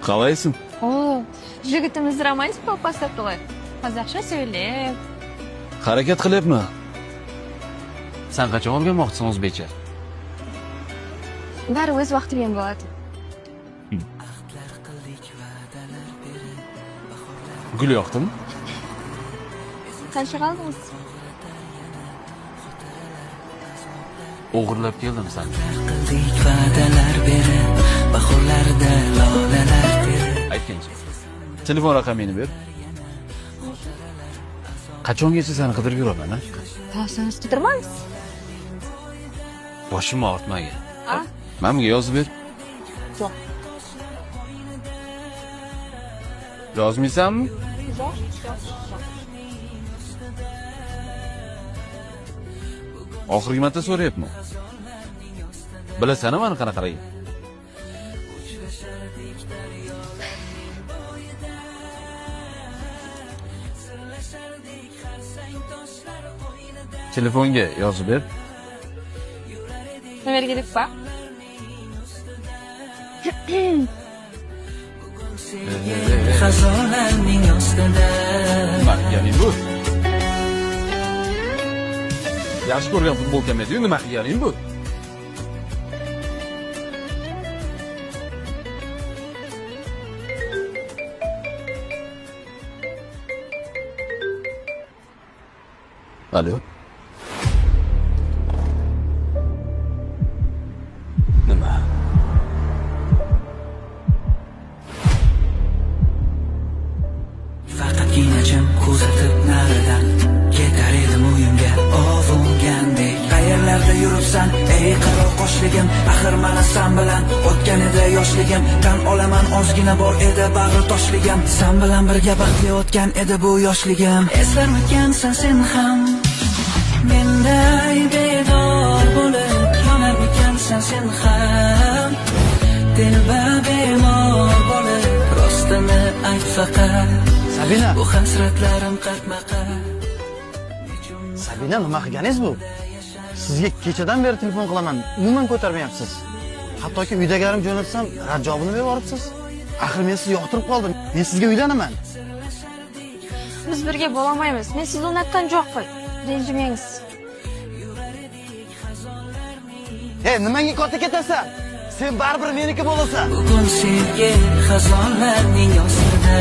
Qalaysan? Oo, yigitimiz romantik bo'lib qolibdi. Qozoqcha so'ylab. Harakat qilyapmi? Sen qachon o'rganmoqchisan o'zbekcha? Bari o'z vaqti bilan bo'ladi. Gul yoqdimi? Qancha qaldingiz? O'g'irlab keldim sen. Qildik va'dalar berib, bahorlarda lolalar terib. Aytgancha. Telefon raqamingni ber. Qachongacha seni qidirib yuraman, ha? Siz qidirmaysiz? Boshimni ortmaga. Ha? Menga yozib ber. Yo'q. Yozmaysanmi? Yo'q. Oxirgi marta so'rayapman. Bilasan meni qanaqaligini? Telefonga yozib ber. Nimaga deb baq? Xazonlarning ostida. Nima, ya'ni bu? Yaxshi ko'rgan futbolkamiz, nima qilganing bu? Alo. Nima? Faqatgina jim kuzatib naridan ketar edim uyimga ovungandek. Qayerlarda yuribsan ey qaro qoshligim, axir mana sen bilan o'tgan edi yoshligim. Tan olaman ozgina bor edi bag'ri toshligim, sen bilan birga baxtli o'tgan edi bu yoshligim. Eslarmikansan sen ham menday bedor bo'lib, yonarmikansan sen ham telba bemor bo'lib, rostini ayt faqat. Sabina. Bu hasratlarim qatma-qat. Sabina, nima qilganingiz bu? Sizga kechadan beri telefon qilaman, umuman ko'tarmayapsiz. Hattoki uydagarim jo'natsam, rad javobini berib yuboribsiz. Axir men sizni yoqtirib qoldim. Men sizga uylanaman. Biz birga bo'la olmaymiz. Men sizni unutdan jo'q qo'y. Renjimangiz. Hey, nimaga kota ketasan? Sen baribir meniki bo'lasan. Bugun sevgi xazonlarning ostida.